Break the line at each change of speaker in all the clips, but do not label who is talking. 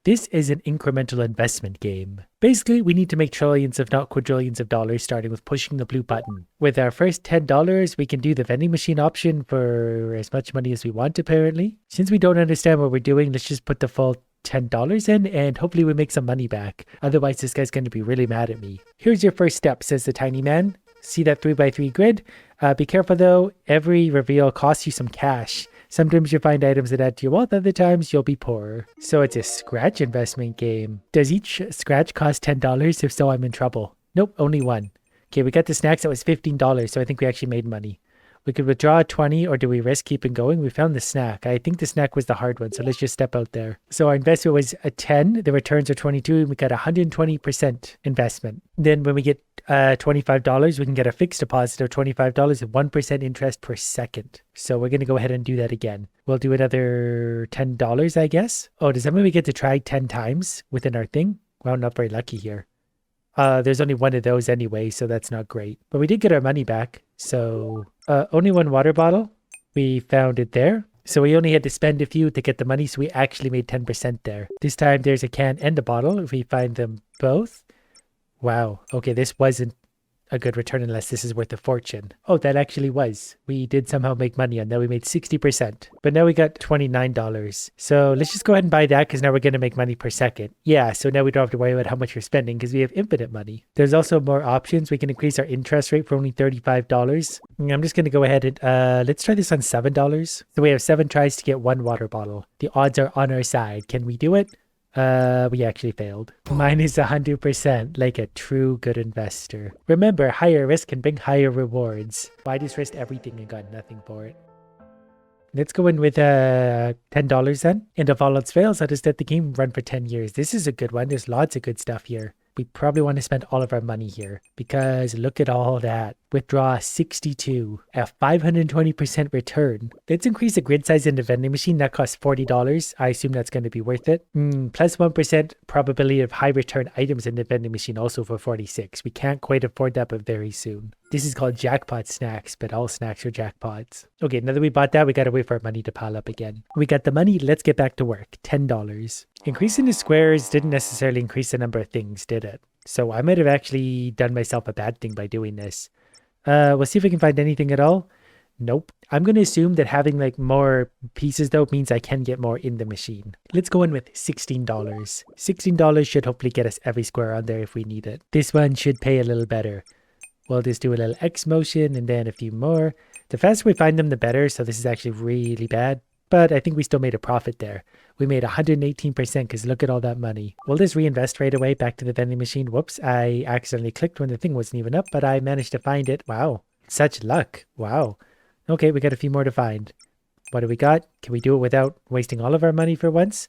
This is an incremental investment game. Basically, we need to make trillions if not quadrillions of dollars starting with pushing the blue button. With our first $10, we can do the vending machine option for as much money as we want apparently. Since we don't understand what we're doing, let's just put the full $10 in and hopefully we make some money back. Otherwise, this guy's going to be really mad at me. Here's your first step, says the tiny man. See that 3x3 grid? Be careful though, every reveal costs you some cash. Sometimes you find items that add to your wealth, other times you'll be poorer. So it's a scratch investment game. Does each scratch cost $10? If so, I'm in trouble. Nope, only one. Okay, we got the snacks, that was $15, so I think we actually made money. We could withdraw 20, or do we risk keeping going? We found the snack. I think the snack was the hard one, so let's just step out there. So our investment was a 10, the returns are 22, and we got 120% investment. Then when we get $25, we can get a fixed deposit of $25 at 1% interest per second. So we're going to go ahead and do that again. We'll do another $10, I guess. Oh, does that mean we get to try 10 times within our thing? Well, I'm not very lucky here. There's only one of those anyway, so that's not great. But we did get our money back. So only one water bottle. We found it there. So we only had to spend a few to get the money, so we actually made 10% there. This time there's a can and a bottle if we find them both. Wow. Okay, this wasn't a good return unless this is worth a fortune. Oh, that actually was. We did somehow make money on that. We made 60%. But now we got $29. So let's just go ahead and buy that because now we're going to make money per second. Yeah, so now we don't have to worry about how much we're spending because we have infinite money. There's also more options. We can increase our interest rate for only $35. I'm just going to go ahead and let's try this on $7. So we have 7 tries to get 1 water bottle. The odds are on our side. Can we do it? We actually failed. Mine is 100%, like a true good investor. Remember, higher risk can bring higher rewards. I just risked everything and got nothing for it. Let's go in with $10 then. And if all else fails, I'll just let the game run for 10 years. This is a good one. There's lots of good stuff here. We probably want to spend all of our money here because look at all that. Withdraw 62, a 520% return. Let's increase the grid size in the vending machine. That costs $40. I assume that's going to be worth it. Plus 1% probability of high return items in the vending machine also for 46. We can't quite afford that, but very soon. This is called jackpot snacks, but all snacks are jackpots. Okay, now that we bought that, we got to wait for our money to pile up again. We got the money. Let's get back to work. $10. Increasing the squares didn't necessarily increase the number of things, did it? So I might have actually done myself a bad thing by doing this. We'll see if we can find anything at all. Nope. I'm going to assume that having like more pieces though means I can get more in the machine. Let's go in with $16. $16 should hopefully get us every square on there if we need it. This one should pay a little better. We'll just do a little X motion and then a few more. The faster we find them, the better. So this is actually really bad. But I think we still made a profit there. We made 118% because look at all that money. We'll just reinvest right away back to the vending machine. Whoops, I accidentally clicked when the thing wasn't even up, but I managed to find it. Wow, such luck. Wow. Okay, we got a few more to find. What do we got? Can we do it without wasting all of our money for once?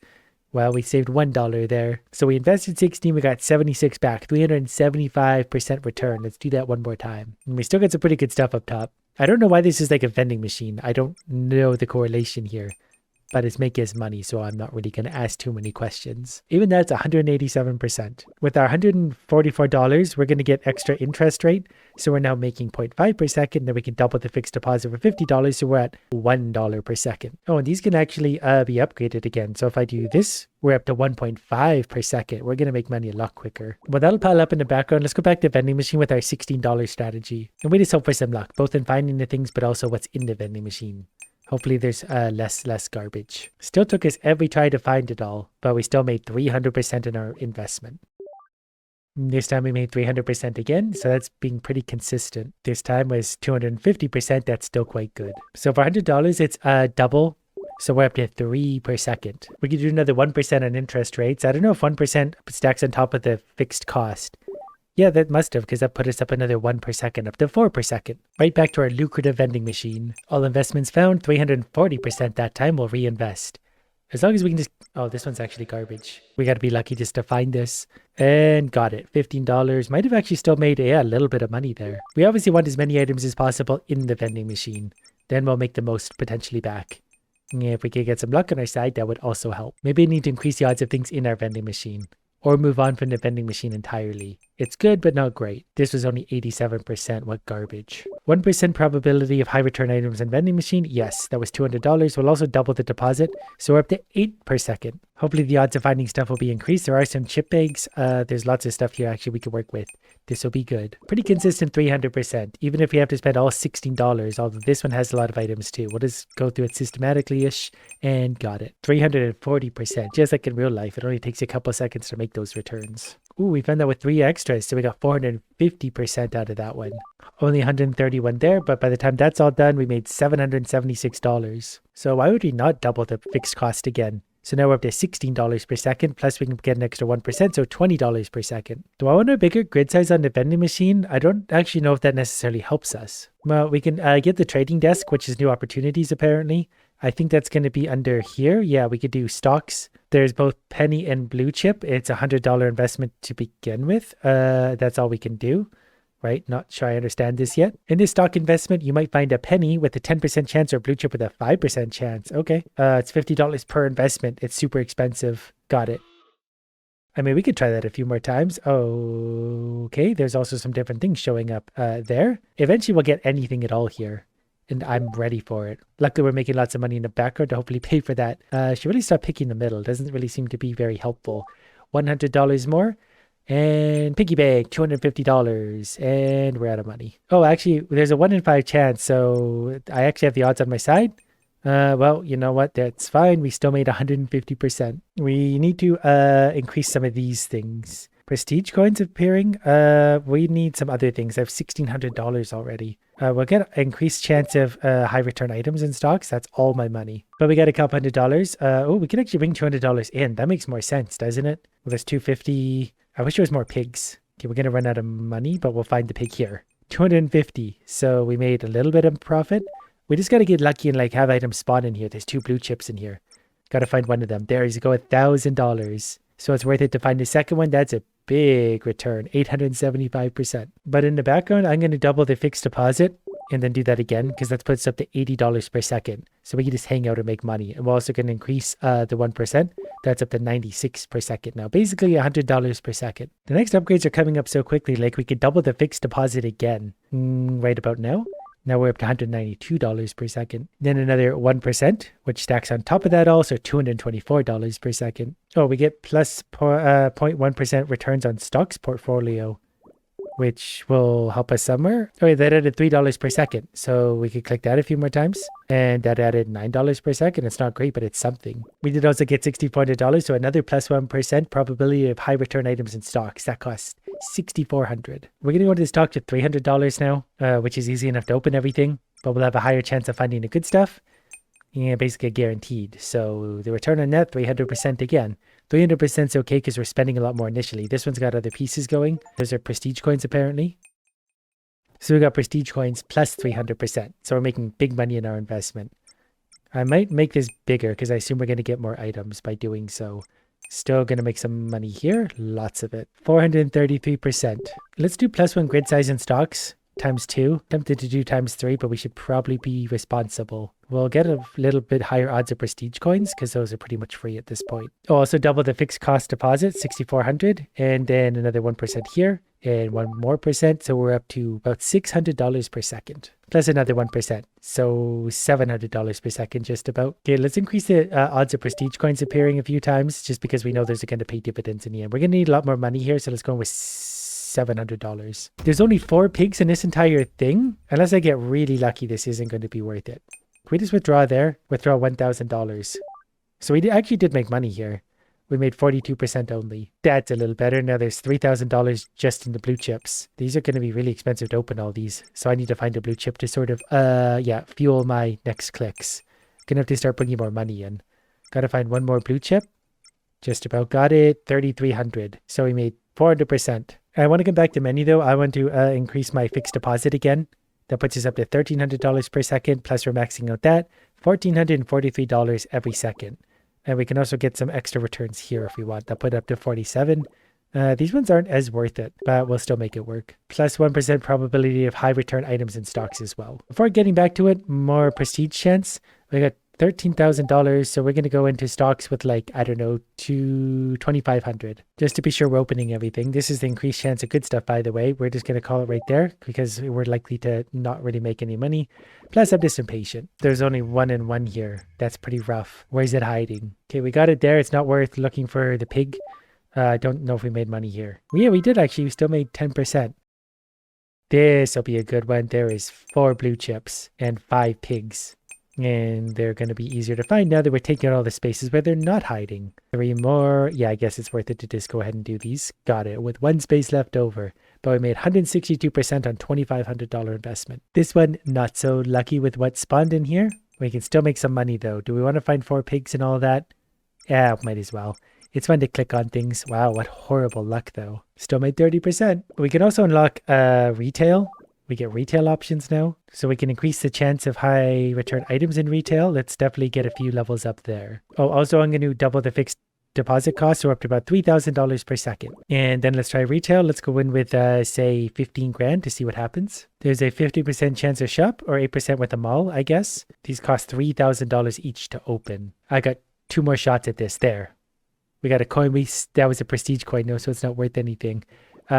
Well, we saved $1 there. So we invested 16, we got 76 back, 375% return. Let's do that one more time. And we still got some pretty good stuff up top. I don't know why this is like a vending machine. I don't know the correlation here, but it's making us money, so I'm not really going to ask too many questions. Even that's 187%. With our $144, we're going to get extra interest rate, so we're now making 0.5 per second, then we can double the fixed deposit for $50, so we're at $1 per second. Oh, and these can actually be upgraded again, so if I do this, we're up to 1.5 per second. We're going to make money a lot quicker. Well, that'll pile up in the background. Let's go back to vending machine with our $16 strategy. And we just hope for some luck, both in finding the things, but also what's in the vending machine. Hopefully there's less garbage. Still took us every try to find it all, but we still made 300% in our investment. This time we made 300% again, so that's being pretty consistent. This time was 250%. That's still quite good. So for $100, it's double. So we're up to 3 per second. We could do another 1% on interest rates. I don't know if 1% stacks on top of the fixed cost. Yeah, that must have, because that put us up another 1 per second, up to 4 per second. Right back to our lucrative vending machine. All investments found, 340% that time. We'll reinvest. As long as we can just... Oh, this one's actually garbage. We got to be lucky just to find this. And got it. $15. Might have actually still made a little bit of money there. We obviously want as many items as possible in the vending machine. Then we'll make the most potentially back. Yeah, if we could get some luck on our side, that would also help. Maybe we need to increase the odds of things in our vending machine. Or move on from the vending machine entirely. It's good, but not great. This was only 87%. What garbage. 1% probability of high return items in vending machine. Yes, that was $200. We'll also double the deposit. So we're up to 8 per second. Hopefully the odds of finding stuff will be increased. There are some chip bags. There's lots of stuff here actually we could work with. This will be good. Pretty consistent 300%. Even if we have to spend all $16, although this one has a lot of items too. We'll just go through it systematically-ish and got it. 340%. Just like in real life, it only takes a couple seconds to make those returns. Ooh, we found that with 3 extras, so we got 450% out of that one. Only 131 there, but by the time that's all done, we made $776. So why would we not double the fixed cost again? So now we're up to $16 per second, plus we can get an extra 1%, so $20 per second. Do I want a bigger grid size on the vending machine? I don't actually know if that necessarily helps us. Well, we can get the trading desk, which is new opportunities apparently. I think that's going to be under here. Yeah, we could do stocks. There's both penny and blue chip. It's $100 investment to begin with. That's all we can do. Right? Not sure I understand this yet. In this stock investment, you might find a penny with a 10% chance or blue chip with a 5% chance. Okay. It's $50 per investment. It's super expensive. Got it. I mean, we could try that a few more times. Okay. There's also some different things showing up there. Eventually, we'll get anything at all here. And I'm ready for it. Luckily, we're making lots of money in the background to hopefully pay for that. Should really stop picking the middle. Doesn't really seem to be very helpful. $100 more. And piggy bank, $250. And we're out of money. Oh, actually, there's a 1 in 5 chance. So I actually have the odds on my side. Well, you know what? That's fine. We still made 150%. We need to increase some of these things. Prestige coins appearing. We need some other things. I have $1,600 already. We'll get an increased chance of high return items in stocks. That's all my money. But we got a couple $100. Oh, we can actually bring $200 in. That makes more sense, doesn't it? Well, there's $250. I wish there was more pigs. Okay, we're going to run out of money, but we'll find the pig here. $250. So we made a little bit of profit. We just got to get lucky and like have items spawn in here. There's 2 blue chips in here. Got to find one of them. There you go, $1,000. So it's worth it to find the second one. That's a big return, 875%. But in the background, I'm going to double the fixed deposit and then do that again because that puts up to $80 per second. So we can just hang out and make money. And we're also going to increase the 1%. That's up to 96 per second now, basically $100 per second. The next upgrades are coming up so quickly, like we could double the fixed deposit again right about now. Now we're up to $192 per second. Then another 1%, which stacks on top of that also $224 per second. Oh, we get plus 0.1% returns on stocks portfolio, which will help us somewhere. Oh, that added $3 per second. So we could click that a few more times. And that added $9 per second. It's not great, but it's something. We did also get $6,400. So another plus 1% probability of high return items in stocks. That costs $6,400. We're going to go to the stock to $300 now, which is easy enough to open everything. But we'll have a higher chance of finding the good stuff. Yeah, basically guaranteed. So the return on net, 300% again. 300% is okay because we're spending a lot more initially. This one's got other pieces going. Those are prestige coins apparently. So we got prestige coins plus 300%. So we're making big money in our investment. I might make this bigger because I assume we're going to get more items by doing so. Still going to make some money here. Lots of it. 433%. Let's do plus 1 grid size in stocks. Times 2. Tempted to do times 3, but we should probably be responsible. We'll get a little bit higher odds of prestige coins because those are pretty much free at this point. Oh, also double the fixed cost deposit, $6,400, and then another 1% here and 1 more percent. So we're up to about $600 per second, plus another 1%. So $700 per second, just about. Okay, let's increase the odds of prestige coins appearing a few times just because we know those are going to pay dividends in the end. We're going to need a lot more money here, so let's go with $700. There's only 4 pigs in this entire thing. Unless I get really lucky, this isn't going to be worth it. Can we just withdraw there? Withdraw $1,000. So we actually did make money here. We made 42% only. That's a little better. Now there's $3,000 just in the blue chips. These are going to be really expensive to open all these. So I need to find a blue chip to sort of, fuel my next clicks. Gonna have to start bringing more money in. Gotta find 1 more blue chip. Just about got it. 3,300. So we made 400%. I want to come back to menu though. I want to increase my fixed deposit again. That puts us up to $1,300 per second. Plus we're maxing out that. $1,443 every second. And we can also get some extra returns here if we want. That put up to 47. These ones aren't as worth it, but we'll still make it work. Plus 1% probability of high return items in stocks as well. Before getting back to it, more prestige chance. We got $13,000. So we're going to go into stocks with like, I don't know, 2,500 just to be sure we're opening everything. This is the increased chance of good stuff, by the way. We're just going to call it right there because we're likely to not really make any money. Plus, I'm just impatient. There's only 1 and 1 here. That's pretty rough. Where's it hiding? Okay, we got it there. It's not worth looking for the pig. I don't know if we made money here. Yeah, we did actually. We still made 10%. This will be a good one. There is 4 blue chips and 5 pigs. And they're going to be easier to find now that we're taking out all the spaces where they're not hiding. 3 more. Yeah, I guess it's worth it to just go ahead and do these. Got it. With 1 space left over. But we made 162% on $2,500 investment. This one, not so lucky with what spawned in here. We can still make some money though. Do we want to find 4 pigs and all that? Yeah, might as well. It's fun to click on things. Wow, what horrible luck though. Still made 30%. We can also unlock retail. We get retail options now, so we can increase the chance of high return items in retail. Let's definitely get a few levels up there. Oh, also I'm going to double the fixed deposit cost, so up to about $3,000 per second. And then let's try retail. Let's go in with, say, 15 grand to see what happens. There's a 50% chance of shop or 8% with a mall, I guess. These cost $3,000 each to open. I got 2 more shots at this. There. We got a coin. That was a prestige coin, no, so it's not worth anything.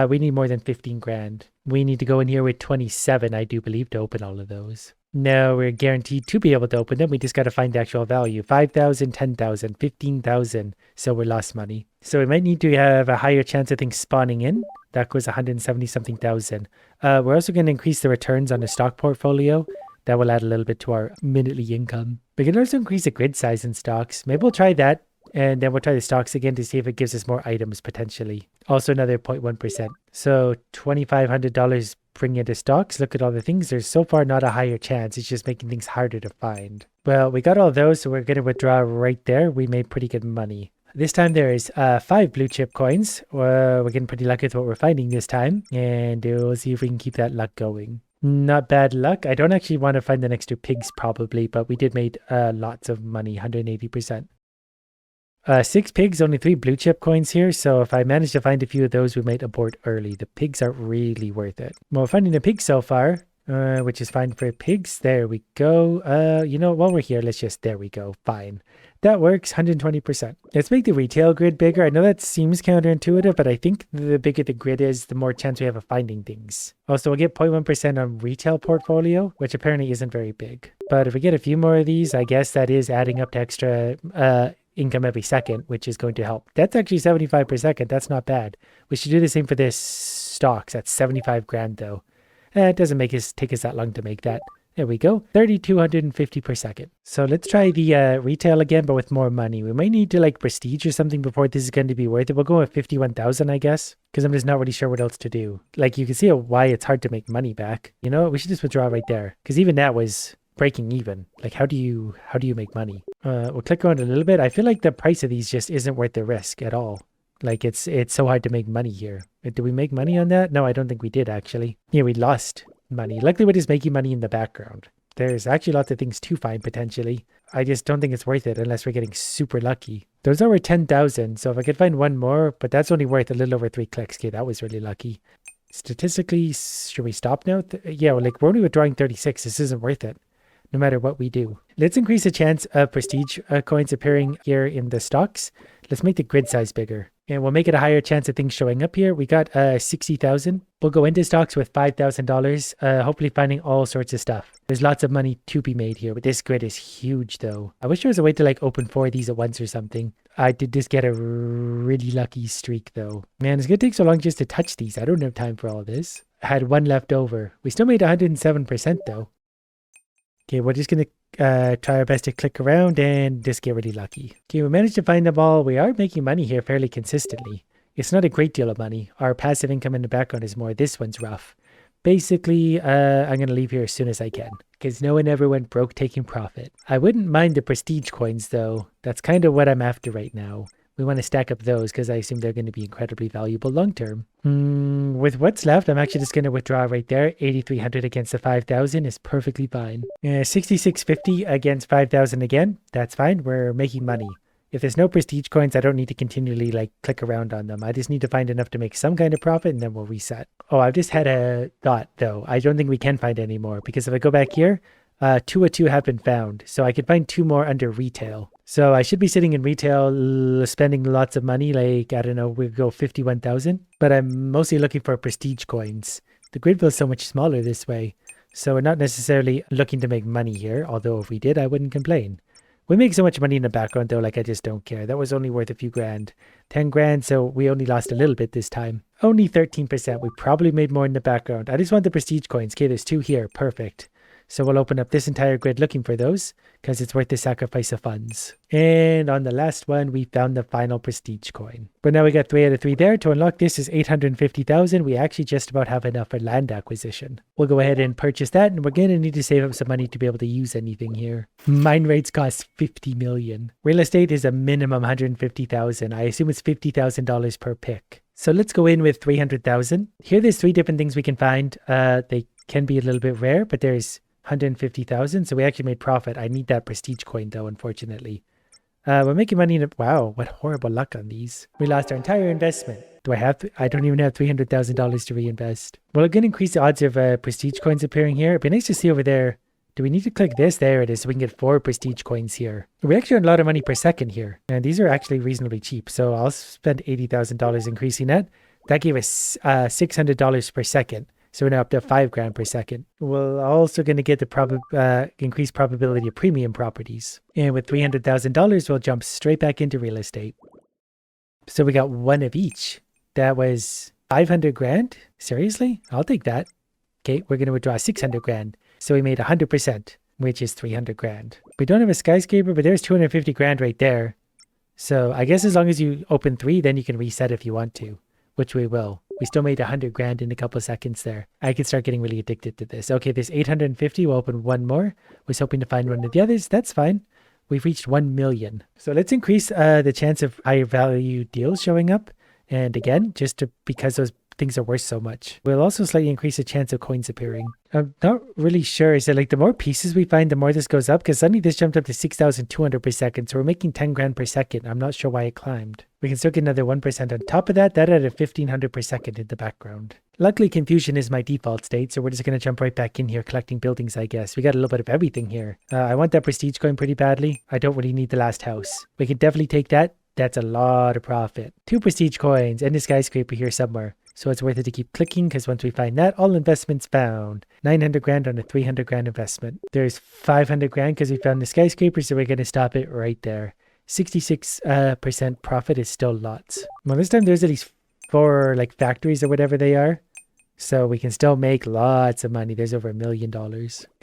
We need more than 15 grand. We need to go in here with 27, I do believe, to open all of those. No, we're guaranteed to be able to open them. We just got to find the actual value. 5,000, 10,000, 15,000. So we lost money. So we might need to have a higher chance of things spawning in. That goes 170 something thousand. We're also going to increase the returns on the stock portfolio. That will add a little bit to our minutely income. We can also increase the grid size in stocks. Maybe we'll try that. And then we'll try the stocks again to see if it gives us more items potentially. Also another 0.1%. So $2,500 bring into stocks. Look at all the things. There's so far not a higher chance. It's just making things harder to find. Well, we got all those, so we're going to withdraw right there. We made pretty good money. This time there is 5 blue chip coins. We're getting pretty lucky with what we're finding this time. And we'll see if we can keep that luck going. Not bad luck. I don't actually want to find the next 2 pigs probably, but we did make lots of money, 180%. 6 pigs, only 3 blue chip coins here. So if I manage to find a few of those, we might abort early. The pigs aren't really worth it. Well, we're finding a pig so far, which is fine for pigs. There we go. You know, while we're here, there we go. Fine. That works, 120%. Let's make the retail grid bigger. I know that seems counterintuitive, but I think the bigger the grid is, the more chance we have of finding things. Also, we'll get 0.1% on retail portfolio, which apparently isn't very big. But if we get a few more of these, I guess that is adding up to extra income every second, which is going to help. That's actually 75 per second. That's not bad. We should do the same for this stocks. That's 75 grand though. It doesn't take us that long to make that. There we go. 3,250 per second. So let's try the retail again, but with more money. We might need to like prestige or something before this is going to be worth it. We'll go with 51,000, I guess, because I'm just not really sure what else to do. Like you can see why it's hard to make money back. You know, we should just withdraw right there, because even that was breaking even. Like how do you make money? We'll click around a little bit. I feel like the price of these just isn't worth the risk at all. Like it's so hard to make money here. Did we make money on that? No, I don't think we did actually. Yeah, we lost money. Luckily we're just making money in the background. There's actually lots of things to find potentially. I just don't think it's worth it unless we're getting super lucky. There's over 10,000, so if I could find one more, but that's only worth a little over 3 clicks. Okay, that was really lucky. Statistically, should we stop now? Yeah, like we're only withdrawing 36. This isn't worth it, no matter what we do. Let's increase the chance of prestige coins appearing here in the stocks. Let's make the grid size bigger. And we'll make it a higher chance of things showing up here. We got 60,000. We'll go into stocks with $5,000, hopefully finding all sorts of stuff. There's lots of money to be made here, but this grid is huge though. I wish there was a way to like open 4 of these at once or something. I did just get a really lucky streak though. Man, it's gonna take so long just to touch these. I don't have time for all this. I had 1 left over. We still made 107% though. Okay, we're just going to try our best to click around and just get really lucky. Okay, we managed to find them all. We are making money here fairly consistently. It's not a great deal of money. Our passive income in the background is more. This one's rough. Basically, I'm going to leave here as soon as I can, because no one ever went broke taking profit. I wouldn't mind the prestige coins, though. That's kind of what I'm after right now. We want to stack up those because I assume they're going to be incredibly valuable long term. With what's left, I'm actually just going to withdraw right there. 8,300 against the 5,000 is perfectly fine. 6,650 against 5,000 again. That's fine. We're making money. If there's no prestige coins, I don't need to continually like click around on them. I just need to find enough to make some kind of profit and then we'll reset. Oh, I've just had a thought though. I don't think we can find any more because if I go back here, 2 of 2 have been found. So I could find 2 more under retail. So I should be sitting in retail spending lots of money, like, I don't know, we'll go 51,000. But I'm mostly looking for prestige coins. The grid feels so much smaller this way. So we're not necessarily looking to make money here, although if we did, I wouldn't complain. We make so much money in the background though, like I just don't care. That was only worth a few grand. 10 grand, so we only lost a little bit this time. Only 13%. We probably made more in the background. I just want the prestige coins. Okay, there's 2 here. Perfect. So we'll open up this entire grid looking for those because it's worth the sacrifice of funds. And on the last one, we found the final prestige coin. But now we got 3 out of 3 there. To unlock this is 850,000. We actually just about have enough for land acquisition. We'll go ahead and purchase that, and we're going to need to save up some money to be able to use anything here. Mine rates cost 50 million. Real estate is a minimum 150,000. I assume it's $50,000 per pick. So let's go in with 300,000. Here there's 3 different things we can find. They can be a little bit rare, but there's 150,000. So we actually made profit. I need that prestige coin though, unfortunately. We're making money in wow, what horrible luck on these. We lost our entire investment. I don't even have $300,000 to reinvest. Well, I'm going to increase the odds of prestige coins appearing here. It'd be nice to see over there. Do we need to click this? There it is. So we can get 4 prestige coins here. We actually earn a lot of money per second here. And these are actually reasonably cheap. So I'll spend $80,000 increasing that. That gave us $600 per second. So we're now up to 5 grand per second. We're also going to get the increased probability of premium properties. And with $300,000, we'll jump straight back into real estate. So we got 1 of each. That was 500 grand. Seriously? I'll take that. Okay, we're going to withdraw 600 grand. So we made 100%, which is 300 grand. We don't have a skyscraper, but there's 250 grand right there. So I guess as long as you open 3, then you can reset if you want to, which we will. We still made 100 grand in a couple of seconds there. I can start getting really addicted to this. Okay, there's 850. We'll open 1 more. Was hoping to find one of the others. That's fine. We've reached 1 million. So let's increase the chance of higher value deals showing up. And again, because those things are worth so much. We'll also slightly increase the chance of coins appearing. I'm not really sure. Is it like the more pieces we find, the more this goes up? Because suddenly this jumped up to 6,200 per second. So we're making 10 grand per second. I'm not sure why it climbed. We can still get another 1% on top of that. That added 1,500 per second in the background. Luckily, confusion is my default state. So we're just going to jump right back in here collecting buildings, I guess. We got a little bit of everything here. I want that prestige coin pretty badly. I don't really need the last house. We can definitely take that. That's a lot of profit. 2 prestige coins and a skyscraper here somewhere. So it's worth it to keep clicking because once we find that, all investments found. 900 grand on a 300 grand investment. There's 500 grand because we found the skyscraper, so we're going to stop it right there. 66% profit is still lots. Well, this time there's at least 4 like factories or whatever they are. So we can still make lots of money. There's over $1 million.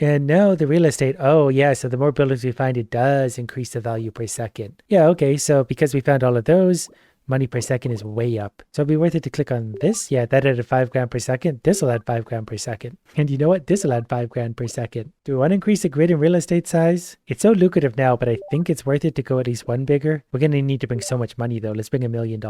And now the real estate. Oh yeah, so the more buildings we find, it does increase the value per second. Yeah, okay, so because we found all of those, money per second is way up. So it'd be worth it to click on this. Yeah, that added 5 grand per second. This will add 5 grand per second. And you know what? This will add 5 grand per second. Do we want to increase the grid and real estate size? It's so lucrative now, but I think it's worth it to go at least 1 bigger. We're going to need to bring so much money though. Let's bring $1 million.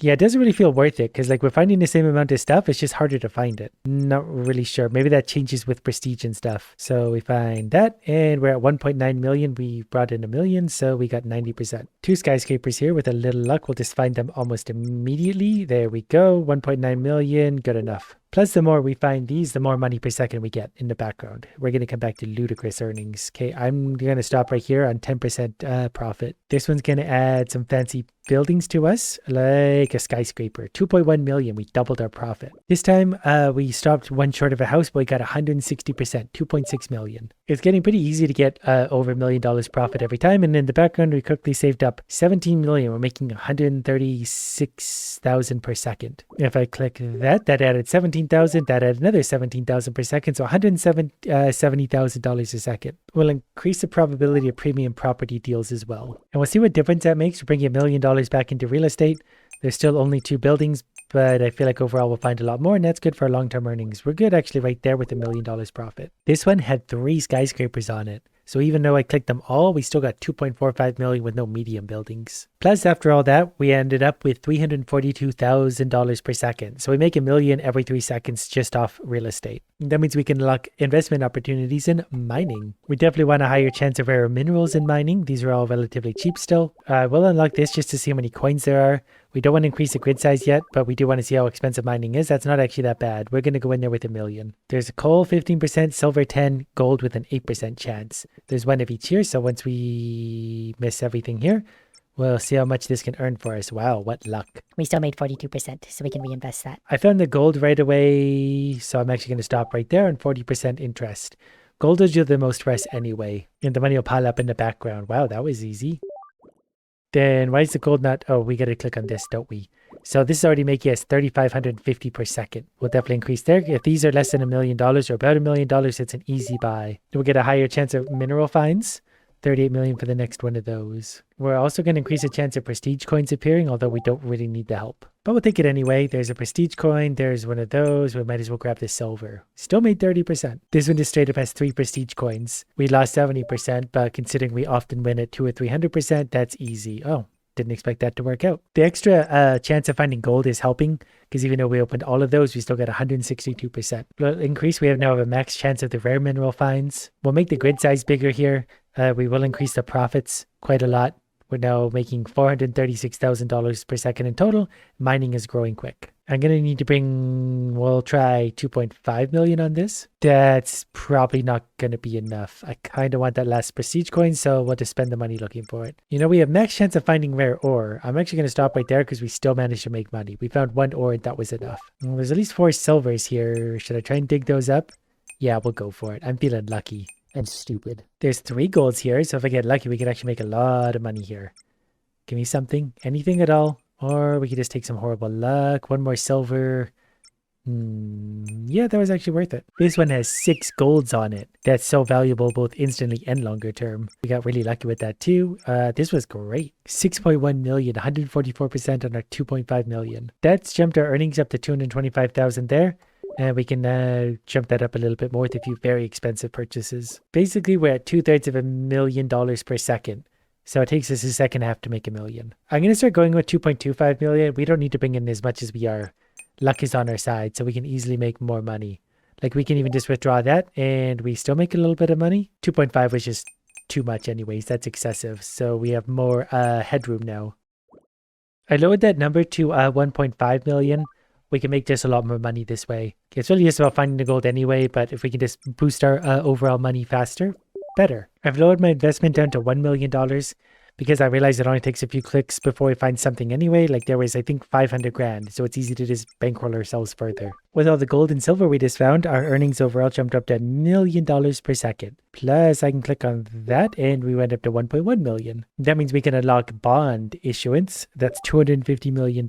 Yeah, it doesn't really feel worth it because like we're finding the same amount of stuff. It's just harder to find it. Not really sure. Maybe that changes with prestige and stuff. So we find that and we're at 1.9 million. We brought in $1 million. So we got 90%. 2 skyscrapers here with a little luck. We'll just find them almost immediately. There we go. 1.9 million. Good enough. Plus, the more we find these, the more money per second we get in the background. We're going to come back to ludicrous earnings. Okay, I'm going to stop right here on 10% profit. This one's going to add some fancy buildings to us, like a skyscraper. 2.1 million, we doubled our profit. This time, we stopped 1 short of a house, but we got 160%, 2.6 million. It's getting pretty easy to get over $1 million profit every time. And in the background, we quickly saved up 17 million. We're making 136,000 per second. If I click that, that added 17,000. That added another 17,000 per second. So $170,000 a second. We'll increase the probability of premium property deals as well. And we'll see what difference that makes. We're bringing $1 million back into real estate. There's still only 2 buildings, but I feel like overall we'll find a lot more, and that's good for our long-term earnings. We're good actually right there with $1 million profit. This one had 3 skyscrapers on it. So even though I clicked them all, we still got 2.45 million with no medium buildings. Plus, after all that, we ended up with $342,000 per second. So we make $1 million every 3 seconds just off real estate. That means we can unlock investment opportunities in mining. We definitely want a higher chance of rare minerals in mining. These are all relatively cheap still. We'll unlock this just to see how many coins there are. We don't want to increase the grid size yet, but we do want to see how expensive mining is. That's not actually that bad. We're going to go in there with $1 million. There's coal 15%, silver 10, gold with an 8% chance. There's one of each here, so once we miss everything here, we'll see how much this can earn for us. Wow, what luck.
We still made 42%, so we can reinvest that.
I found the gold right away, so I'm actually going to stop right there on 40% interest. Gold will do the most for us anyway, and the money will pile up in the background. Wow, that was easy. Then why is the gold not... Oh, we got to click on this, don't we? So this is already making us 3,550 per second. We'll definitely increase there. If these are less than $1 million or about $1 million, it's an easy buy. We'll get a higher chance of mineral finds. 38 million for the next one of those. We're also going to increase the chance of prestige coins appearing, although we don't really need the help. But we'll take it anyway. There's a prestige coin. There's one of those. We might as well grab the silver. Still made 30%. This one just straight up has 3 prestige coins. We lost 70%, but considering we often win at 200 or 300%, that's easy. Oh, didn't expect that to work out. The extra chance of finding gold is helping, because even though we opened all of those, we still got 162%. Increase, we now have a max chance of the rare mineral finds. We'll make the grid size bigger here. We will increase the profits quite a lot. We're now making $436,000 per second in total. Mining is growing quick. I'm going to need to we'll try 2.5 million on this. That's probably not going to be enough. I kind of want that last prestige coin, so we'll just spend the money looking for it. You know, we have max chance of finding rare ore. I'm actually going to stop right there because we still managed to make money. We found 1 ore and that was enough. Well, there's at least 4 silvers here. Should I try and dig those up? Yeah, we'll go for it. I'm feeling lucky. And stupid. There's 3 golds here, so if I get lucky, we can actually make a lot of money here. Give me something. Anything at all. Or we could just take some horrible luck. 1 more silver. Yeah, that was actually worth it. This one has 6 golds on it. That's so valuable both instantly and longer term. We got really lucky with that too. This was great. 6.1 million, 144% on our 2.5 million. That's jumped our earnings up to 225,000 there. And we can jump that up a little bit more with a few very expensive purchases. Basically, we're at 2/3 of $1 million per second. So it takes us a second half to make $1 million. I'm going to start going with 2.25 million. We don't need to bring in as much as we are. Luck is on our side, so we can easily make more money. Like, we can even just withdraw that, and we still make a little bit of money. 2.5 was just too much anyways. That's excessive. So we have more headroom now. I lowered that number to 1.5 million. We can make just a lot more money this way. It's really just about finding the gold anyway, but if we can just boost our overall money faster, better. I've lowered my investment down to $1 million because I realized it only takes a few clicks before we find something anyway. Like, there was, I think, 500 grand, so it's easy to just bankroll ourselves further. With all the gold and silver we just found, our earnings overall jumped up to $1 million per second. Plus, I can click on that, and we went up to 1.1 million. That means we can unlock bond issuance. That's $250 million.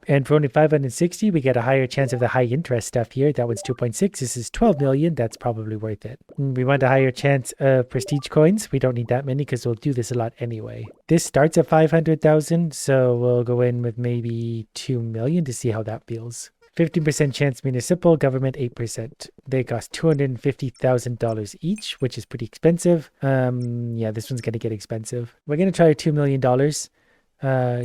And for only 560, we get a higher chance of the high interest stuff here. That one's 2.6. This is 12 million. That's probably worth it. We want a higher chance of prestige coins. We don't need that many because we'll do this a lot anyway. This starts at 500,000, so we'll go in with maybe 2 million to see how that feels. 15% chance municipal, government 8%. They cost $250,000 each, which is pretty expensive. Yeah, this one's going to get expensive. We're going to try $2 million.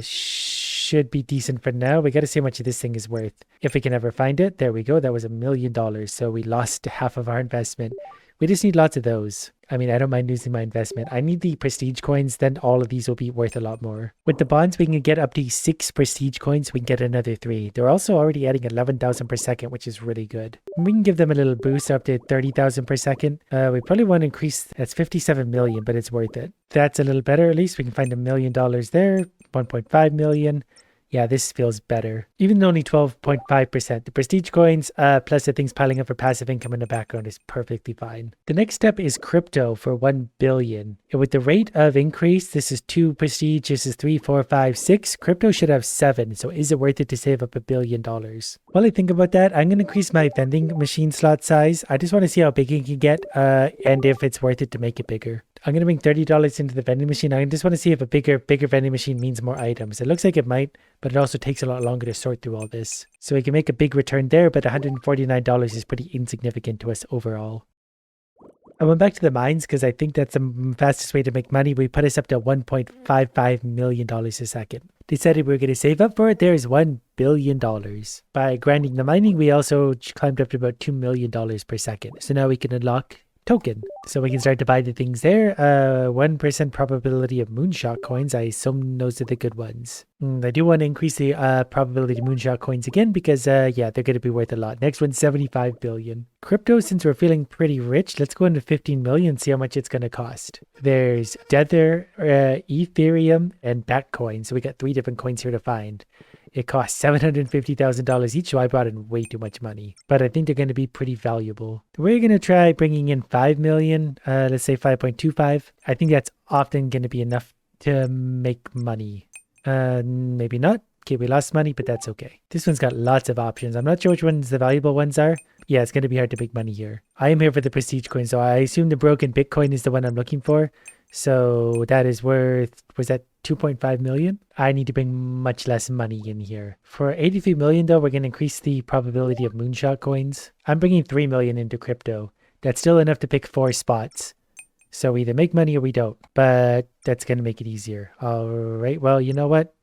Should be decent for now. We got to see how much this thing is worth. If we can ever find it, there we go. That was $1 million. So we lost half of our investment. We just need lots of those. I mean, I don't mind losing my investment. I need the prestige coins, then all of these will be worth a lot more. With the bonds, we can get up to 6 prestige coins. We can get another 3. They're also already adding 11,000 per second, which is really good. We can give them a little boost up to 30,000 per second. We probably want to increase, that's 57 million, but it's worth it. That's a little better. At least we can find $1 million there, 1.5 million. Yeah, this feels better. Even though only 12.5%. The prestige coins plus the things piling up for passive income in the background is perfectly fine. The next step is crypto for 1 billion. And with the rate of increase, this is 2 prestige, this is 3, 4, 5, 6. Crypto should have 7. So is it worth it to save up $1 billion? While I think about that, I'm going to increase my vending machine slot size. I just want to see how big it can get and if it's worth it to make it bigger. I'm going to bring $30 into the vending machine. I just want to see if a bigger vending machine means more items. It looks like it might, but it also takes a lot longer to sort through all this. So we can make a big return there, but $149 is pretty insignificant to us overall. I went back to the mines because I think that's the fastest way to make money. We put us up to $1.55 million a second. Decided we were going to save up for it. There's $1 billion. By grinding the mining, we also climbed up to about $2 million per second. So now we can unlock token. So we can start to buy the things there. 1% probability of moonshot coins. I assume those are the good ones. I do want to increase the probability of moonshot coins again because, yeah, they're going to be worth a lot. Next one's 75 billion. Crypto, since we're feeling pretty rich, let's go into 15 million, see how much it's going to cost. There's Tether, Ethereum, and Bitcoin. So we got 3 different coins here to find. It costs $750,000 each, so I brought in way too much money. But I think they're going to be pretty valuable. We're going to try bringing in 5 million, let's say 5.25. I think that's often going to be enough to make money. Maybe not. Okay, we lost money, but that's okay. This one's got lots of options. I'm not sure which ones the valuable ones are. Yeah, it's going to be hard to make money here. I am here for the prestige coin, so I assume the broken Bitcoin is the one I'm looking for. So that is worth, was that 2.5 million? I need to bring much less money in here. For 83 million though, we're going to increase the probability of moonshot coins. I'm bringing 3 million into crypto. That's still enough to pick 4 spots. So we either make money or we don't, but that's going to make it easier. All right, well, you know what?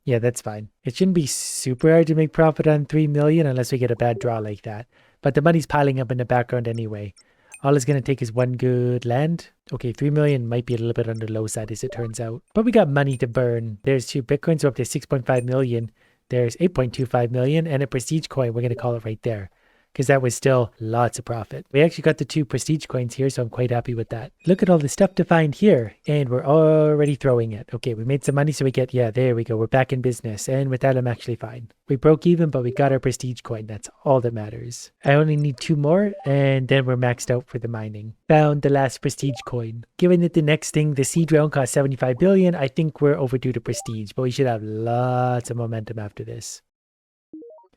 Yeah, that's fine. It shouldn't be super hard to make profit on 3 million unless we get a bad draw like that. But the money's piling up in the background anyway. All it's going to take is 1 good land. Okay, 3 million might be a little bit on the low side as it turns out. But we got money to burn. There's 2 Bitcoins, so up to 6.5 million. There's 8.25 million and a prestige coin. We're going to call it right there, because that was still lots of profit. We actually got the 2 prestige coins here, so I'm quite happy with that. Look at all the stuff to find here, and we're already throwing it. Okay, we made some money, so we get, yeah, there we go. We're back in business, and with that, I'm actually fine. We broke even, but we got our prestige coin. That's all that matters. I only need 2 more, and then we're maxed out for the mining. Found the last prestige coin. Given it the next thing, the seed round cost 75 billion, I think we're overdue to prestige, but we should have lots of momentum after this.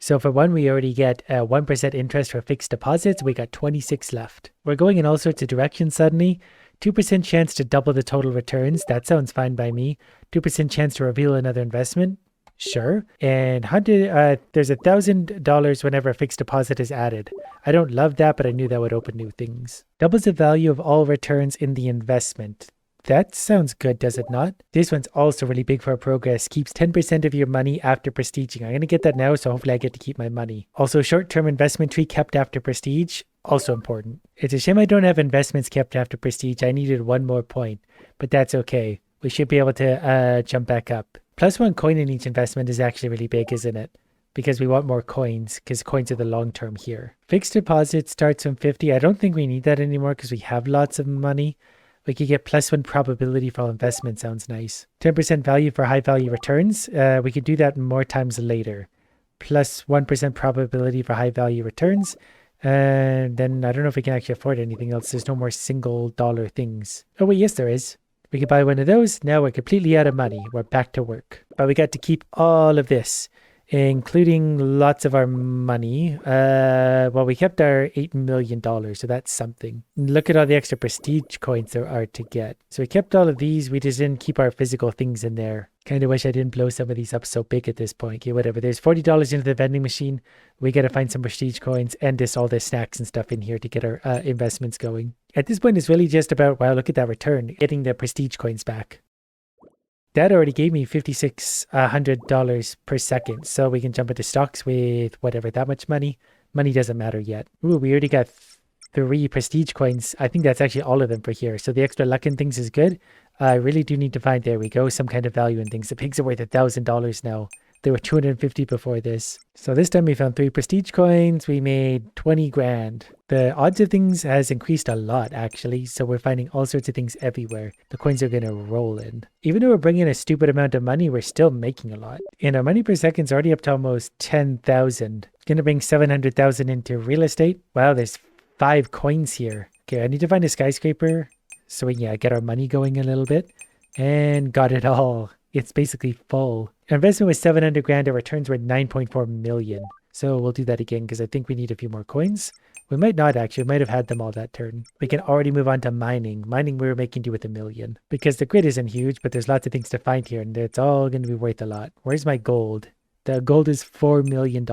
So for one, we already get 1% interest for fixed deposits. We got 26 left. We're going in all sorts of directions suddenly. 2% chance to double the total returns. That sounds fine by me. 2% chance to reveal another investment. Sure. And there's $1,000 whenever a fixed deposit is added. I don't love that, but I knew that would open new things. Doubles the value of all returns in the investment. That sounds good, does it not? This one's also really big for progress. Keeps 10% of your money after prestiging. I'm going to get that now, so hopefully I get to keep my money. Also, short-term investment tree kept after prestige. Also important. It's a shame I don't have investments kept after prestige. I needed 1 more point, but that's okay. We should be able to jump back up. +1 coin in each investment is actually really big, isn't it? Because we want more coins, because coins are the long term here. Fixed deposit starts from 50. I don't think we need that anymore because we have lots of money. We could get +1 probability for all investment. Sounds nice. 10% value for high value returns. We could do that more times later. +1% probability for high value returns. And then I don't know if we can actually afford anything else. There's no more single dollar things. Oh wait, yes there is. We could buy one of those. Now we're completely out of money. We're back to work. But we got to keep all of this, including lots of our money. Well, we kept our $8 million, so that's something. Look at all the extra prestige coins there are to get. So we kept all of these. We just didn't keep our physical things in there. Kind of wish I didn't blow some of these up so big at this point. Okay, whatever. There's $40 into the vending machine. We got to find some prestige coins and all the snacks and stuff in here to get our investments going. At this point, it's really just about, wow, look at that return, getting the prestige coins back. That already gave me $5,600 per second. So we can jump into stocks with whatever, that much money. Money doesn't matter yet. Ooh, we already got 3 prestige coins. I think that's actually all of them for here. So the extra luck in things is good. I really do need to find, there we go, some kind of value in things. The pigs are worth $1,000 now. They were 250 before this. So this time we found 3 prestige coins. We made 20 grand. The odds of things has increased a lot, actually. So we're finding all sorts of things everywhere. The coins are going to roll in. Even though we're bringing a stupid amount of money, we're still making a lot. And our money per second is already up to almost 10,000. Going to bring 700,000 into real estate. Wow, there's 5 coins here. Okay, I need to find a skyscraper. So we can get our money going a little bit. And got it all. It's basically full. Our investment was 700 grand. Our returns were 9.4 million. So we'll do that again because I think we need a few more coins. We might not actually. We might have had them all that turn. We can already move on to mining. Mining we were making do with 1 million. Because the grid isn't huge, but there's lots of things to find here and it's all going to be worth a lot. Where's my gold? The gold is $4 million.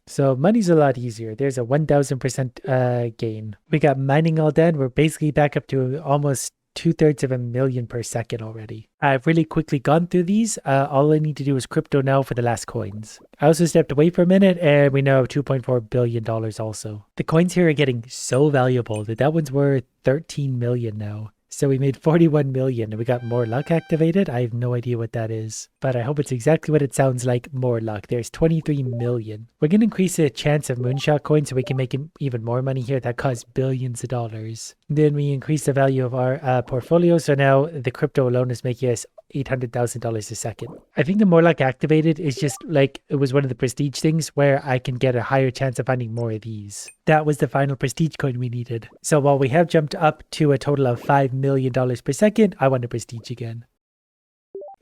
So money's a lot easier. There's a 1000% gain. We got mining all done. We're basically back up to almost 2/3 of a million per second already. I've really quickly gone through these. All I need to do is crypto now for the last coins. I also stepped away for a minute and we now have $2.4 billion also. The coins here are getting so valuable that one's worth 13 million now. So we made 41 million and we got more luck activated. I have no idea what that is, but I hope it's exactly what it sounds like, more luck. There's 23 million. We're going to increase the chance of moonshot coins so we can make even more money here. That costs billions of dollars. Then we increase the value of our portfolio. So now the crypto alone is making us $800,000 a second. I think the more luck activated is just like it was one of the prestige things where I can get a higher chance of finding more of these. That was the final prestige coin we needed. So while we have jumped up to a total of $5 million per second, I want a prestige again.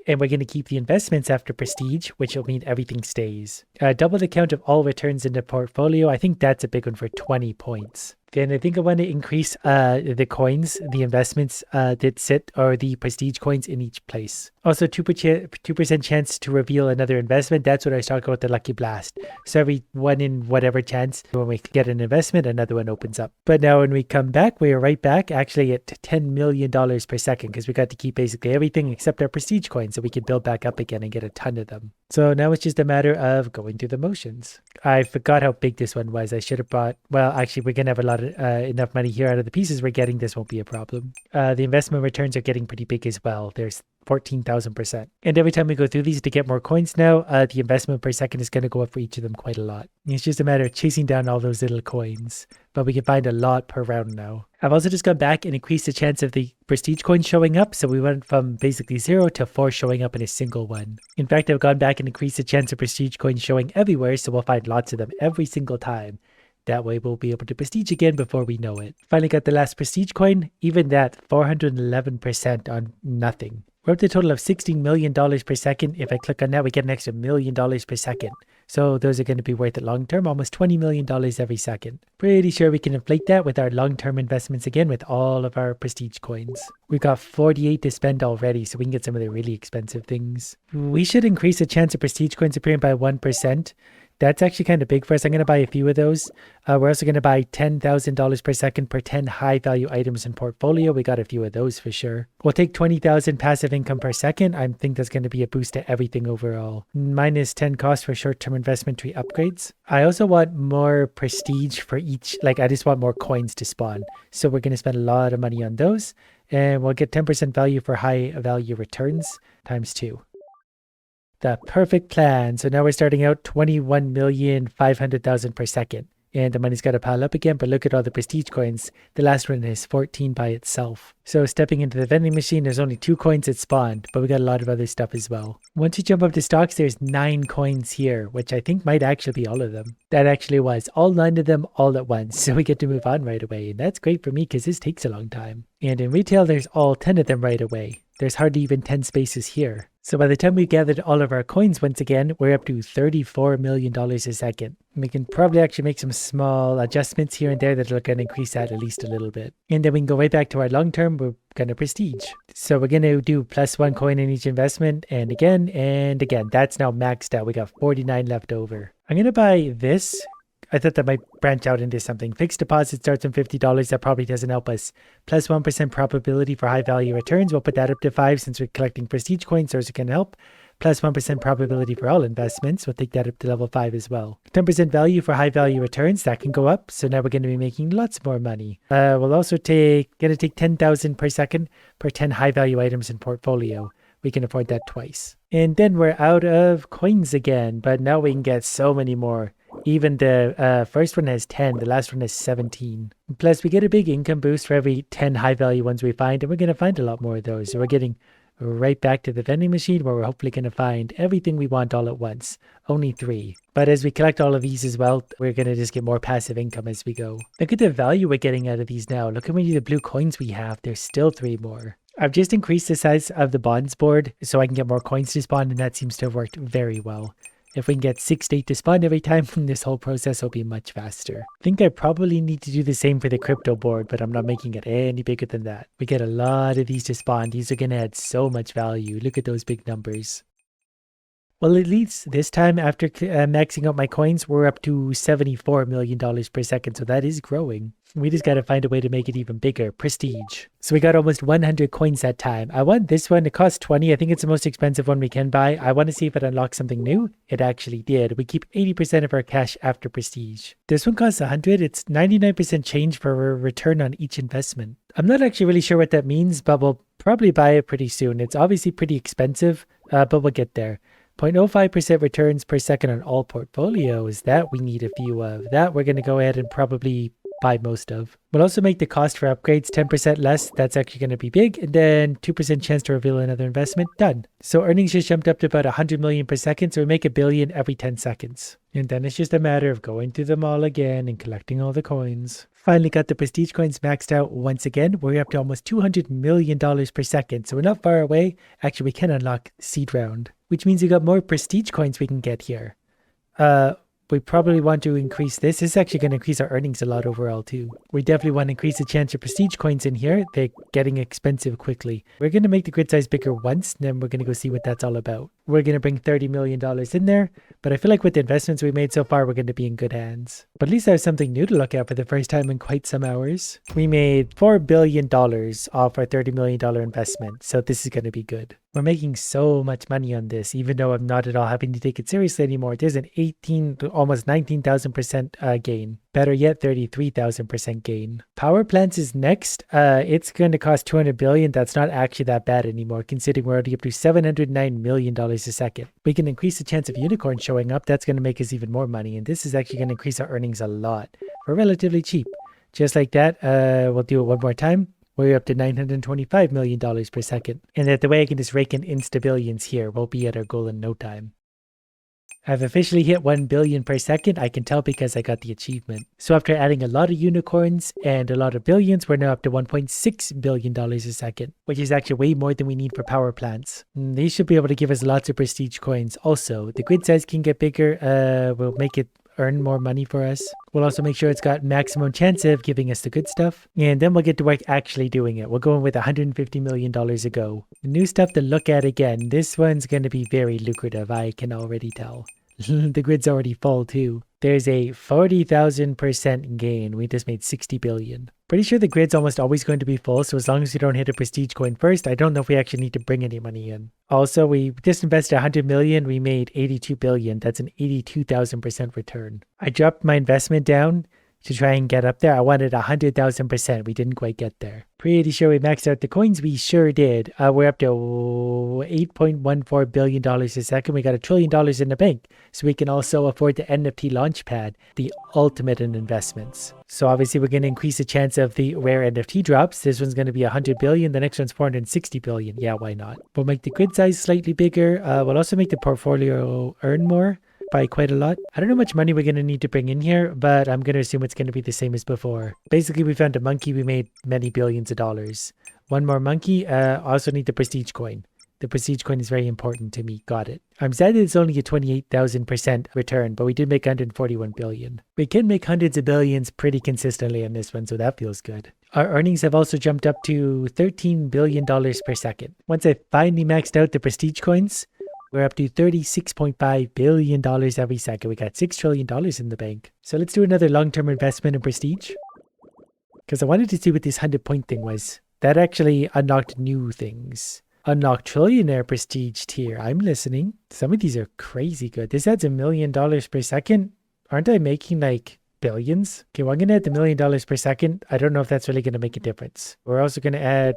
And we're going to keep the investments after prestige, which will mean everything stays. Double the count of all returns in the portfolio. I think that's a big one for 20 points. Then I think I want to increase the coins, the investments that sit, or the prestige coins in each place. Also, 2% chance to reveal another investment. That's what I was talking about, the Lucky Blast. So every 1 in whatever chance, when we get an investment, another one opens up. But now when we come back, we are right back actually at $10 million per second because we got to keep basically everything except our prestige coins so we can build back up again and get a ton of them. So now it's just a matter of going through the motions. I forgot how big this one was. I should have bought, well, actually, we're going to have a lot of enough money here out of the pieces we're getting. This won't be a problem. The investment returns are getting pretty big as well. There's 14,000%. And every time we go through these to get more coins now, the investment per second is going to go up for each of them quite a lot. It's just a matter of chasing down all those little coins. But we can find a lot per round now. I've also just gone back and increased the chance of the prestige coins showing up. So we went from basically 0 to 4 showing up in a single one. In fact, I've gone back and increased the chance of prestige coins showing everywhere. So we'll find lots of them every single time. That way we'll be able to prestige again before we know it. Finally got the last prestige coin. Even that, 411% on nothing. We're up to a total of $16 million per second. If I click on that, we get an extra $1 million per second. So those are going to be worth it long term, almost $20 million every second. Pretty sure we can inflate that with our long-term investments again with all of our prestige coins. We've got 48 to spend already, so we can get some of the really expensive things. We should increase the chance of prestige coins appearing by 1%. That's actually kind of big for us. I'm going to buy a few of those. We're also going to buy $10,000 per second per 10 high value items in portfolio. We got a few of those for sure. We'll take 20,000 passive income per second. I think that's going to be a boost to everything overall. Minus 10 cost for short-term investment tree upgrades. I also want more prestige for each, like I just want more coins to spawn. So we're going to spend a lot of money on those. And we'll get 10% value for high value returns times 2. The perfect plan. So now we're starting out 21,500,000 per second. And the money's got to pile up again, but look at all the prestige coins. The last one is 14 by itself. So stepping into the vending machine, there's only 2 coins that spawned, but we got a lot of other stuff as well. Once you jump up to stocks, there's 9 coins here, which I think might actually be all of them. That actually was all 9 of them all at once. So we get to move on right away. And that's great for me because this takes a long time. And in retail, there's all 10 of them right away. There's hardly even 10 spaces here. So by the time we gathered all of our coins once again, we're up to $34 million a second. We can probably actually make some small adjustments here and there that are going to increase that at least a little bit. And then we can go right back to our long term. We're going to prestige. So we're going to do +1 coin in each investment. And again. That's now maxed out. We got 49 left over. I'm going to buy this. I thought that might branch out into something. Fixed deposit starts on $50. That probably doesn't help us. +1% probability for high value returns. We'll put that up to 5 since we're collecting prestige coins. Those can help. +1% probability for all investments. We'll take that up to level 5 as well. 10% value for high value returns. That can go up. So now we're going to be making lots more money. We'll also take 10,000 per second per 10 high value items in portfolio. We can afford that twice. And then we're out of coins again. But now we can get so many more. Even the first one has 10, the last one has 17. Plus, we get a big income boost for every 10 high-value ones we find, and we're going to find a lot more of those. So we're getting right back to the vending machine where we're hopefully going to find everything we want all at once. Only 3. But as we collect all of these as well, we're going to just get more passive income as we go. Look at the value we're getting out of these now. Look how many of the blue coins we have. There's still 3 more. I've just increased the size of the bonds board so I can get more coins to spawn, and that seems to have worked very well. If we can get 6 to 8 to spawn every time, this whole process will be much faster. I think I probably need to do the same for the crypto board, but I'm not making it any bigger than that. We get a lot of these to spawn. These are going to add so much value. Look at those big numbers. Well, at least this time after maxing out my coins, we're up to $74 million per second. So that is growing. We just got to find a way to make it even bigger. Prestige. So we got almost 100 coins that time. I want this one. It costs 20. I think it's the most expensive one we can buy. I want to see if it unlocks something new. It actually did. We keep 80% of our cash after prestige. This one costs 100. It's 99% change for a return on each investment. I'm not actually really sure what that means, but we'll probably buy it pretty soon. It's obviously pretty expensive, but we'll get there. 0.05% returns per second on all portfolios. That we need a few of. That we're going to go ahead and probably buy most of. We'll also make the cost for upgrades 10% less. That's actually going to be big. And then 2% chance to reveal another investment. Done. So earnings just jumped up to about 100 million per second. So we make $1 billion every 10 seconds. And then it's just a matter of going through them all again and collecting all the coins. Finally got the prestige coins maxed out once again. We're up to almost $200 million per second. So we're not far away. Actually, we can unlock seed round, which means we got more prestige coins we can get here. We probably want to increase this. This is actually going to increase our earnings a lot overall too. We definitely want to increase the chance of prestige coins in here. They're getting expensive quickly. We're going to make the grid size bigger once, and then we're going to go see what that's all about. We're going to bring $30 million in there, but I feel like with the investments we made so far, we're going to be in good hands. But at least I have something new to look at for the first time in quite some hours. We made $4 billion off our $30 million investment, so this is going to be good. We're making so much money on this, even though I'm not at all having to take it seriously anymore. There's an 18 to almost 19,000% gain. Better yet, 33,000% gain. Power plants is next. It's going to cost 200 billion. That's not actually that bad anymore, considering we're already up to $709 million a second. We can increase the chance of unicorns showing up. That's going to make us even more money. And this is actually going to increase our earnings a lot. We're relatively cheap. Just like that, we'll do it one more time. We're up to $925 million per second. And that the way I can just rake in insta-billions here, we'll be at our goal in no time. I've officially hit 1 billion per second. I can tell because I got the achievement. So after adding a lot of unicorns and a lot of billions, we're now up to $1.6 billion a second, which is actually way more than we need for power plants. These should be able to give us lots of prestige coins. Also, the grid size can get bigger. We'll make it earn more money for us. We'll also make sure it's got maximum chance of giving us the good stuff. And then we'll get to work actually doing it. We're going with $150 million a go. New stuff to look at again. This one's going to be very lucrative. I can already tell. The grid's already full too. There's a 40,000% gain. We just made 60 billion. Pretty sure the grid's almost always going to be full, so as long as we don't hit a prestige coin first, I don't know if we actually need to bring any money in. Also, we just invested 100 million. We made 82 billion. That's an 82,000% return. I dropped my investment down to try and get up there. I wanted 100,000%. We didn't quite get there. Pretty sure we maxed out the coins. We sure did. We're up to $8.14 billion a second. We got $1 trillion in the bank. So we can also afford the NFT launchpad, the ultimate in investments. So obviously we're going to increase the chance of the rare NFT drops. This one's going to be 100 billion. The next one's 460 billion. Yeah, why not? We'll make the grid size slightly bigger. We'll also make the portfolio earn more by quite a lot. I don't know how much money we're going to need to bring in here, but I'm going to assume it's going to be the same as before. Basically, we found a monkey. We made many billions of dollars. One more monkey. Also need the prestige coin. The prestige coin is very important to me. Got it. I'm sad that it's only a 28,000% return, but we did make 141 billion. We can make hundreds of billions pretty consistently on this one, so that feels good. Our earnings have also jumped up to $13 billion per second. Once I finally maxed out the prestige coins, we're up to $36.5 billion every second. We got $6 trillion in the bank. So let's do another long-term investment in prestige. Because I wanted to see what this 100-point thing was. That actually unlocked new things. Unlocked trillionaire prestige tier. I'm listening. Some of these are crazy good. This adds $1 million per second. Aren't I making like billions? Okay, well, I'm going to add the $1 million per second. I don't know if that's really going to make a difference. We're also going to add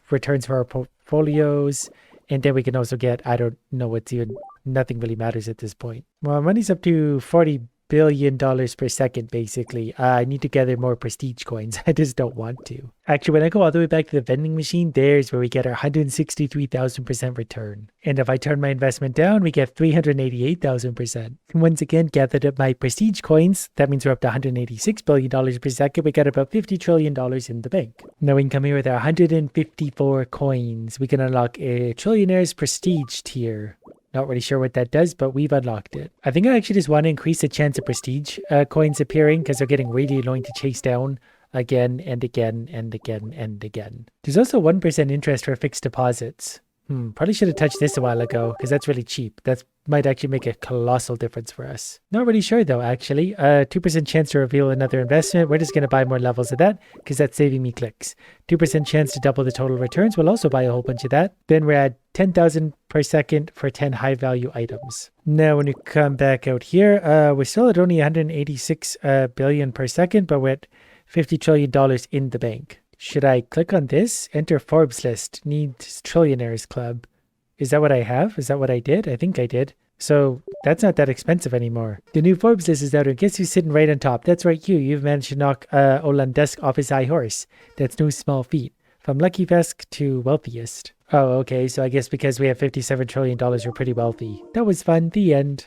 returns for our portfolios. And then we can also get, I don't know what's even, nothing really matters at this point. Well, money's up to $40 billion per second, basically. I need to gather more prestige coins. I just don't want to. Actually, when I go all the way back to the vending machine, there's where we get our 163,000% return. And if I turn my investment down, we get 388,000%. Once again, gathered up my prestige coins. That means we're up to $186 billion per second. We got about $50 trillion in the bank. Now we can come here with our 154 coins. We can unlock a trillionaire's prestige tier. Not really sure what that does, but we've unlocked it. I think I actually just want to increase the chance of prestige coins appearing because they're getting really annoying to chase down again and again and again and again. There's also 1% interest for fixed deposits. Probably should have touched this a while ago because that's really cheap. That might actually make a colossal difference for us. Not really sure though, actually. 2% chance to reveal another investment. We're just going to buy more levels of that because that's saving me clicks. 2% chance to double the total returns. We'll also buy a whole bunch of that. Then we're at 10,000 per second for 10 high value items. Now, when we come back out here, we're still at only 186 billion per second, but we're at $50 trillion in the bank. Should I click on this? Enter Forbes list. Needs trillionaires club. Is that what I have? Is that what I did? I think I did. So that's not that expensive anymore. The new Forbes list is out, and guess who's sitting right on top? That's right, you. You've managed to knock Olandesk off his high horse. That's no small feat. From Lucky Vesk to wealthiest. Oh, okay. So I guess because we have $57 trillion, we're pretty wealthy. That was fun. The end.